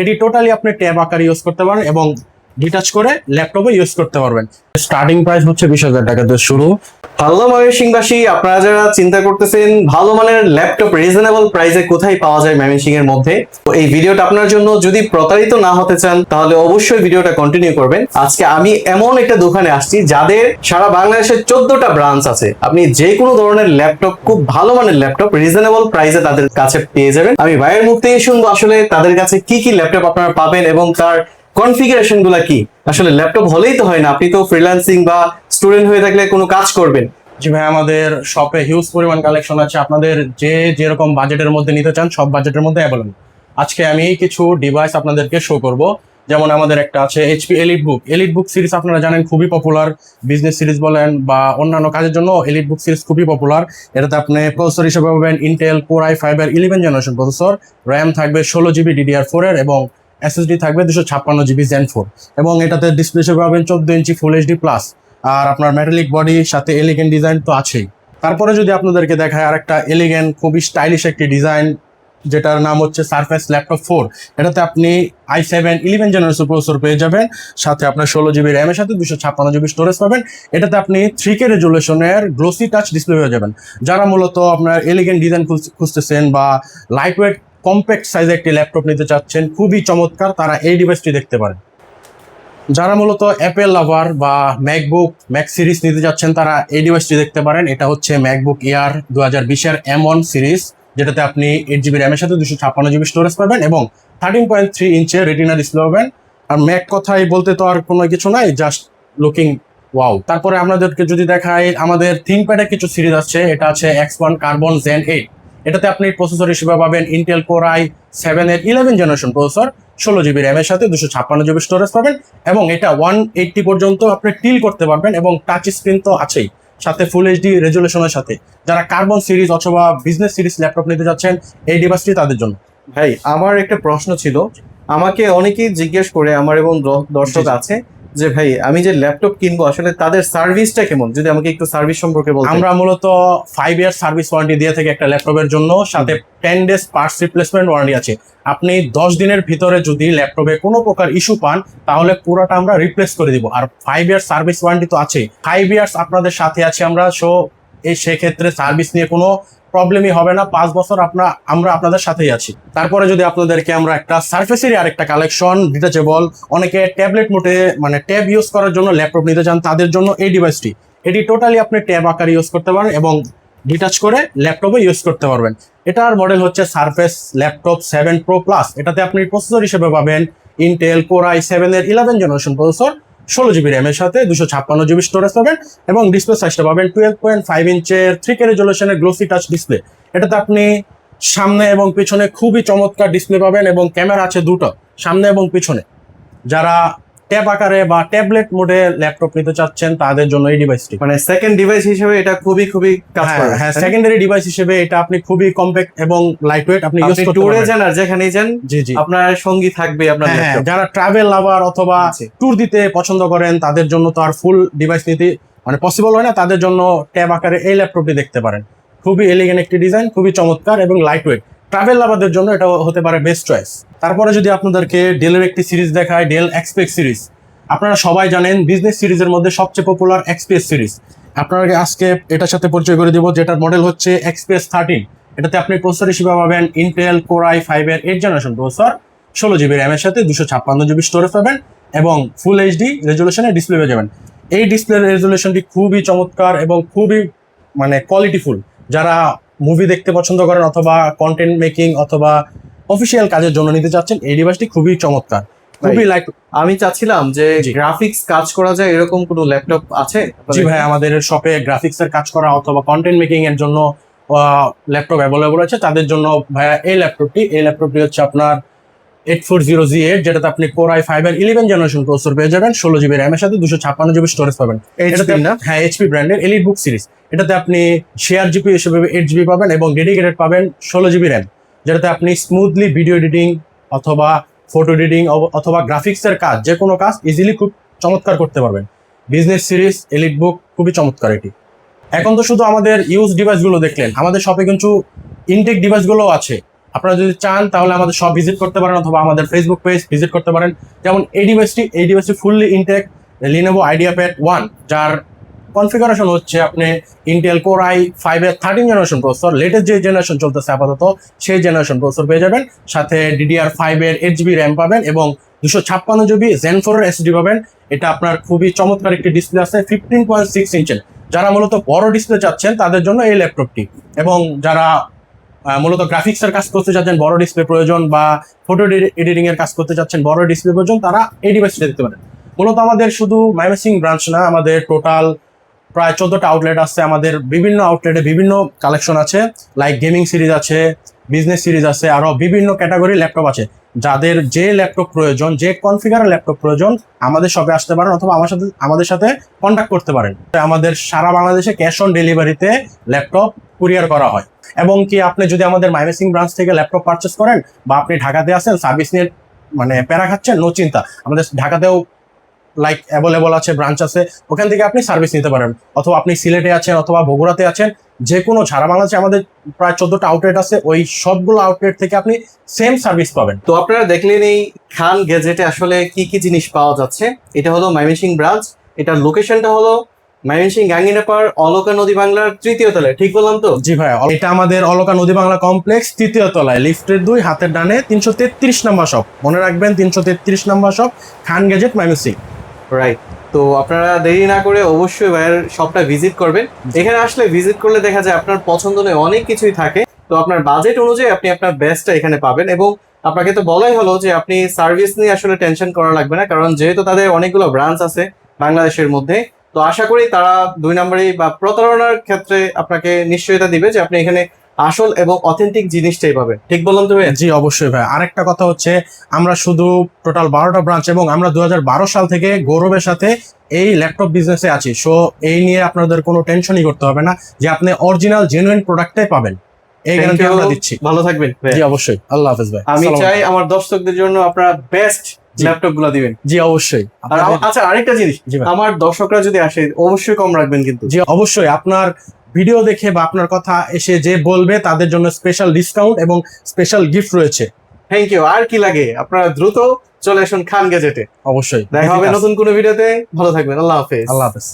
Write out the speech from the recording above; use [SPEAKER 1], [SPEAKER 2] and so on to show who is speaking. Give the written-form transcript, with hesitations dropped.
[SPEAKER 1] এটি টোটালি আপনি ট্যাব আকারে ইউজ করতে পারেন এবং ডিটাচ করে ল্যাপটপে ইউজ করতে পারবেন। স্টার্টিং প্রাইস হচ্ছে 20,000 টাকা থেকে শুরু।
[SPEAKER 2] হ্যালো ময়মনসিংহবাসী, আপনারা যারা চিন্তা করতেছেন ভালো মানের ল্যাপটপ রিজনেবল প্রাইসে কোথায় পাওয়া যায় ময়মনসিং এর মধ্যে, তো এই ভিডিওটা আপনার জন্য। যদি প্রতারিত না হতে চান তাহলে অবশ্যই ভিডিওটা কন্টিনিউ করবেন। আজকে আমি এমন একটা দোকানে আসছি যাদের সারা বাংলাদেশের 14টা ব্রাঞ্চ আছে। আপনি যে কোনো ধরনের ল্যাপটপ, খুব ভালো মানের ল্যাপটপ রিজনেবল প্রাইসে তাদের কাছে পেয়ে যাবেন। আমি ভাইয়ের মুখ থেকে শুনবো আসলে তাদের কাছে কি কি ল্যাপটপ আপনারা পাবেন এবং তার কনফিগারেশন গুলা কি। আসলে ল্যাপটপ হলেই তো হয় না, আপনি তো ফ্রিল্যান্সিং বা স্টুডেন্ট হয়ে থাকলে কোনো কাজ করবেন।
[SPEAKER 1] জি ভাই, আমাদের শপে হিউজ পরিমাণ কালেকশন আছে। আপনাদের যে যেরকম বাজেটের মধ্যে নিতে চান সব বাজেটের মধ্যে অ্যাভেলেবল। আজকে আমি কিছু ডিভাইস আপনাদেরকে শো করব। যেমন আমাদের একটা আছে এইচপি এলিট বুক সিরিজ, আপনারা জানেন খুবই পপুলার। বিজনেস সিরিজ বলেন বা অন্যান্য কাজের জন্য এলিট বুক সিরিজ খুবই পপুলার। এটাতে আপনি প্রসেসর হিসেবে পাবেন ইন্টেল কোর i5 এর 11 জেনারেশন প্রসেসর, র্যাম থাকবে 16 GB DDR4 এর এবং এসএসডি থাকবে 256 GB Zen 4, এবং এটাতে ডিসপ্লে হিসেবে পাবেন 14 ইঞ্চি ফুল এইচডি প্লাস। আর আপনার মেটালিক বডি সাথে এলিগেন্ট ডিজাইন তো আছেই। তারপরে যদি আপনাদেরকে দেখায় আরেকটা এলিগেন্ট খুবই স্টাইলিশ একটি ডিজাইন, যেটার নাম হচ্ছে সারফেস ল্যাপটপ 4। এটাতে আপনি i7 11 জেনারেশন প্রসেসর পেয়ে যাবেন, সাথে আপনার 16 GB র্যাম এর সাথে 256 GB স্টোরেজ পাবেন। এটাতে আপনি 3K রেজুলেশনের গ্লোসি টাচ ডিসপ্লে হয়ে যাবেন। যারা মূলত আপনার এলিগেন্ট ডিজাইন খুঁজতেছেন বা লাইট ওয়েট কম্প্যাক্ট সাইজে একটি ল্যাপটপ নিতে চাচ্ছেন খুবই চমৎকার, তারা এই ডিভাইসটি দেখতে পারেন। যারা মূলত অ্যাপেল লাভার বা ম্যাকবুক ম্যাক সিরিজ নিতে যাচ্ছেন তারা এই ডিভাইসটি দেখতে পারেন। এটা হচ্ছে ম্যাকবুক এয়ার 2020 এর M1 সিরিজ, যেটাতে আপনি 8 GB র্যামের সাথে 256 GB স্টোরেজ পাবেন এবং 13.3 ইঞ্চের রেটিনা ডিসপ্লে পাবেন। আর ম্যাক কথাই বলতে তো আর কোনো কিছু নাই, জাস্ট লুকিং ওয়াও। তারপরে আপনাদেরকে যদি দেখাই, আমাদের থিংকপ্যাডের কিছু সিরিজ আছে। এটা আছে X1 কার্বন Zen 8। এটাতে আপনি প্রসেসর হিসেবে পাবেন ইন্টেল কোর i7 এর 11 জেনারেশন প্রসেসর, 16 GB র্যামের সাথে 256 GB স্টোরেজ পাবেন এবং এটা 180 পর্যন্ত আপনি টিল করতে পারবেন এবং টাচ স্ক্রিন তো আছেই, সাথে ফুল এইচডি রেজুলেশনের সাথে। যারা কার্বন সিরিজ অথবা বিজনেস সিরিজ ল্যাপটপ নিতে যাচ্ছেন এই ডিভাইসটি তাদের জন্য।
[SPEAKER 2] ভাই, আমার একটা প্রশ্ন ছিল। আমাকে অনেকেই জিজ্ঞেস করে, আমার এবং দর্শক আছে, যে ভাই আমি যে ল্যাপটপ কিনবো আসলে তাদের সার্ভিসটা কেমন, যদি আমাকে একটু সার্ভিস সম্পর্কে বলতেন।
[SPEAKER 1] আমরা মূলত 5 ইয়ার সার্ভিস ওয়ারেন্টি দিয়ে থাকি একটা ল্যাপটপের জন্য, সাথে 10 ডেজ পার্টস রিপ্লেসমেন্ট ওয়ারেন্টি আছে। আপনি 10 দিনের ভিতরে যদি ল্যাপটপে কোনো প্রকার ইস্যু পান তাহলে পুরোটা আমরা রিপ্লেস করে দিব। আর 5 ইয়ার সার্ভিস ওয়ারেন্টি তো আছে, 5 ইয়ার্স আপনাদের সাথে আছি আমরা। সেক্ষেত্রে সার্ভিস নিয়ে কোনো প্রবলেমই হবে না। 5 বছর আমরা আপনাদের সাথেই আছি। তারপরে যদি আপনাদেরকে আমরা একটা সারফেসেরই আরেকটা কালেকশন ডিটাচেবল, অনেকে ট্যাবলেট মোডে মানে ট্যাব ইউজ করার জন্য ল্যাপটপ নিতে চান তাদের জন্য এই ডিভাইসটি। এটি টোটালি আপনি ট্যাব আকারে ইউজ করতে পারেন এবং ডিটাচ করে ল্যাপটপে ইউজ করতে পারবেন। এটার মডেল হচ্ছে সারফেস ল্যাপটপ 7 Pro Plus। এটাতে আপনি প্রসেসর হিসেবে পাবেন ইন্টেল কোর i7 এর 11 জেনারেশন প্রসেসর, 16 GB র্যামের সাথে 256 GB স্টোরেজ পাবেন এবং ডিসপ্লে সাইজটা পাবেন 12.5 ইঞ্চের 3K রেজুলেশনের গ্লোসি টাচ ডিসপ্লে। এটাতে আপনি সামনে এবং পিছনে খুবই চমৎকার ডিসপ্লে পাবেন এবং ক্যামেরা আছে দুটো, সামনে এবং পিছনে। যারা ট্যাব আকারে বা ট্যাবলেট মোডে ল্যাপটপ নিতে চাচ্ছেন তাদের জন্য এই ডিভাইসটি,
[SPEAKER 2] মানে সেকেন্ড ডিভাইস হিসেবে এটা খুবই কাজ করে।
[SPEAKER 1] হ্যাঁ, সেকেন্ডারি ডিভাইস হিসেবে এটা আপনি খুবই কম্প্যাক্ট এবং লাইট ওয়েট আপনি ইউজ করতে
[SPEAKER 2] ট্যুরে
[SPEAKER 1] পারবেন।
[SPEAKER 2] যান আর যেখানেই যান,
[SPEAKER 1] জি জি,
[SPEAKER 2] আপনার সঙ্গী থাকবে আপনার ল্যাপটপ।
[SPEAKER 1] যারা ট্রাভেল লাভার অথবা ট্যুর দিতে পছন্দ করেন তাদের জন্য তো আর ফুল ডিভাইস নিতে মানে পসিবল হয় না, তাদের জন্য ট্যাব আকারে এই ল্যাপটপটি দেখতে পারেন। খুবই এলিগেন্ট একটি ডিজাইন, খুবই চমৎকার এবং লাইট ওয়েট। ট্রাভেল লাভারদের জন্য এটা হতে পারে বেস্ট চয়েস। তারপরে যদি আপনাদেরকে ডেলের একটি সিরিজ দেখায়, ডেল এক্সপেক্স সিরিজ। আপনারা সবাই জানেন বিজনেস সিরিজের মধ্যে সবচেয়ে পপুলার এক্সপিএস সিরিজ। আপনাকে আজকে এটার সাথে পরিচয় করে দিব, যেটার মডেল হচ্ছে এক্সপিএস 13। এটাতে আপনি প্রসেসর হিসেবে পাবেন ইন্টেল কোর i5 এর 8 জেনারেশন প্রসেসর, 16 GB র্যামের সাথে 256 GB স্টোরেজ পাবেন এবং ফুল এইচডি রেজুলেশনের ডিসপ্লে পেয়ে যাবেন। এই ডিসপ্লে রেজুলেশনটি খুবই চমৎকার এবং খুবই মানে কোয়ালিটিফুল। যারা মুভি দেখতে পছন্দ করেন অথবা কন্টেন্ট মেকিং অথবা অফিসিয়াল কাজের জন্য নিতে চাচ্ছেন এই ডিভাইসটি খুবই চমৎকার, খুবই লাইট।
[SPEAKER 2] আমি চাচ্ছিলাম যে গ্রাফিক্স কাজ করা যায় এরকম কোনো ল্যাপটপ আছে?
[SPEAKER 1] জি ভাই, আমাদের শপে গ্রাফিক্স এর কাজ করা অথবা কন্টেন্ট মেকিং এর জন্য ল্যাপটপ অ্যাভেলেবল আছে। তাদের জন্য ভাইয়া এই ল্যাপটপটি হচ্ছে আপনার 8400G8, যেটাতে আপনি কোর i5 এর 11 জেনারেশন প্রসেসর পেয়ে যাবেন, 16 GB র্যামের সাথে 256 GB স্টোরেজ পাবেন। হ্যাঁ, এইচপি ব্র্যান্ডের এলিট বুক সিরিজ। এটাতে আপনি শেয়ার জিপি হিসেবে 8 GB পাবেন এবং ডেডিকেটেড পাবেন 16 GB র্যাম, যেটাতে আপনি স্মুথলি ভিডিও এডিটিং অথবা ফটো এডিটিং অথবা গ্রাফিক্সের কাজ, যে কোনো কাজ ইজিলি খুব চমৎকার করতে পারবেন। বিজনেস সিরিজ এলিট বুক খুবই চমৎকার এটি। এখন তো শুধু আমাদের ইউজ ডিভাইসগুলো দেখলেন, আমাদের শপে কিন্তু ইনটেক ডিভাইসগুলোও আছে। আপনারা যদি চান তাহলে আমাদের সব ভিজিট করতে পারেন অথবা আমাদের ফেসবুক পেজ ভিজিট করতে পারেন। যেমন এই ডিভাইসটি ফুললি ইনটেক লিনোভো আইডিয়াপ্যাড 1, যার কনফিগারেশন হচ্ছে আপনি ইন্টেল কোর i5 এর 13 জেনারেশন প্রসেসর, লেটেস্ট যে জেনারেশন চলতেছে আপাতত সেই জেনারেশন প্রসেসর পেয়ে যাবেন। সাথে DDR5 এর 8GB র্যাম পাবেন এবং 256GB Zen 4 এর SSD পাবেন। এটা আপনার খুবই চমৎকার একটি ডিসপ্লে আছে 15.6 ইঞ্চের। যারা মূলত বড় ডিসপ্লে চাচ্ছেন তাদের জন্য এই ল্যাপটপটি, এবং যারা মূলত গ্রাফিক্সের কাজ করতে চাচ্ছেন বড় ডিসপ্লে প্রয়োজন, বা ফটো এডিটিং এর কাজ করতে চাচ্ছেন বড় ডিসপ্লে প্রয়োজন, তারা এই ডিভাইসটা দিতে পারেন। মূলত আমাদের শুধু ময়মনসিং ব্রাঞ্চ না, আমাদের টোটাল প্রায় 14টা আউটলেট আছে। আমাদের বিভিন্ন আউটলেটে বিভিন্ন কালেকশন আছে, লাইক গেমিং সিরিজ আছে, বিজনেস সিরিজ আছে, আরো বিভিন্ন ক্যাটাগরি ল্যাপটপ আছে। যাদের যে ল্যাপটপ প্রয়োজন, যে কনফিগারের ল্যাপটপ প্রয়োজন, আমাদের শপে আসতে পারেন অথবা আমাদের সাথে কন্ট্যাক্ট করতে পারেন। আমাদের সারা বাংলাদেশে ক্যাশ অন ডেলিভারিতে ল্যাপটপ কুরিয়ার করা হয়। এবং কি আপনি যদি আমাদের ময়মনসিং ব্রাঞ্চ থেকে ল্যাপটপ পারচেস করেন, বা আপনি ঢাকাতে আছেন সার্ভিস নিয়ে মানে প্যারা খাচ্ছেন, নো চিন্তা, আমাদের ঢাকাতেও লাইক অ্যাভেলেবল আছে, ব্রাঞ্চ আছে, ওখান থেকে আপনি সার্ভিস নিতে পারেন। অথবা আপনি সিলেটে আছেন অথবা বগুড়াতে আছেন, যে কোনো সারা বাংলাদেশে আমাদের প্রায় 14টা আউটলেট আছে, ওই সবগুলো আউটলেট থেকে আপনি সেম সার্ভিস পাবেন।
[SPEAKER 2] তো আপনারা দেখলেন এই খান গ্যাজেটে আসলে কি কি জিনিস পাওয়া যাচ্ছে। এটা হলো ময়মনসিং ব্রাঞ্চ, এটার লোকেশনটা হলো ময়মনসিং গাঙ্গিনাপাড় অলকা নদী বাংলার 3য় তলায়, ঠিক বললাম তো?
[SPEAKER 1] জি ভাই, এটা আমাদের অলকা নদী বাংলা কমপ্লেক্স 3য় তলায়, লিফটের 2 হাতের ডানে 333 নম্বর শপ। মনে রাখবেন 333 নম্বর শপ, খান গ্যাজেট ময়মনসিং।
[SPEAKER 2] রাইট। তো আপনারা দেরি না করে অবশ্যই ভাইয়ের শপটা ভিজিট করবেন। এখানে আসলে ভিজিট করলে দেখা যায় আপনার পছন্দ নয় অনেক কিছুই থাকে, তো আপনার বাজেট অনুযায়ী আপনি আপনার বেস্টটা এখানে পাবেন। এবং আপনাকে তো বলাই হলো যে আপনি সার্ভিস নিয়ে আসলে টেনশন করা লাগবে না, কারণ যেহেতু তাদের অনেকগুলো ব্রাঞ্চ আছে বাংলাদেশের মধ্যে। তো আশা করি তারা 2 নম্বরে বা প্রতারণার ক্ষেত্রে আপনাকে নিশ্চয়তা দিবে যে আপনি এখানে আসল এবং অথেন্টিক জিনিসটাই পাবেন। ঠিক বললাম তো ভাই?
[SPEAKER 1] জি অবশ্যই ভাই। আরেকটা কথা হচ্ছে, আমরা শুধু টোটাল 12টা ব্রাঞ্চ, এবং আমরা 2012 সাল থেকে গৌরবের সাথে এই ল্যাপটপ বিজনেসে আছি। সো এই নিয়ে আপনাদের কোনো টেনশনই করতে হবে না, যে আপনি অরিজিনাল জেনুইন প্রোডাক্টটাই পাবেন, এই গ্যারান্টি আমরা দিচ্ছি।
[SPEAKER 2] ভালো থাকবেন ভাই।
[SPEAKER 1] জি অবশ্যই। আল্লাহ হাফেজ ভাই।
[SPEAKER 2] আমি চাই আমার দর্শকদের জন্য আপনারা বেস্ট ল্যাপটপ গুলো দিবেন।
[SPEAKER 1] জি অবশ্যই।
[SPEAKER 2] আর আচ্ছা, আরেকটা জিনিস,
[SPEAKER 1] জি ভাই।
[SPEAKER 2] আমার দর্শকরা যদি আসে অবশ্যই কম রাখবেন কিন্তু।
[SPEAKER 1] জি অবশ্যই, আপনার ভিডিও দেখে বা আপনার কথা এসে যে বলবে তাদের জন্য স্পেশাল ডিসকাউন্ট এবং স্পেশাল গিফট রয়েছে।
[SPEAKER 2] Thank you. আর কি লাগে, আপনারা দ্রুত চলে আসুন খান গ্যাজেটে।
[SPEAKER 1] অবশ্যই।
[SPEAKER 2] দেখা হবে নতুন কোনো ভিডিওতে। ভালো থাকবেন। আল্লাহ হাফেজ।
[SPEAKER 1] আল্লাহ হাফেজ।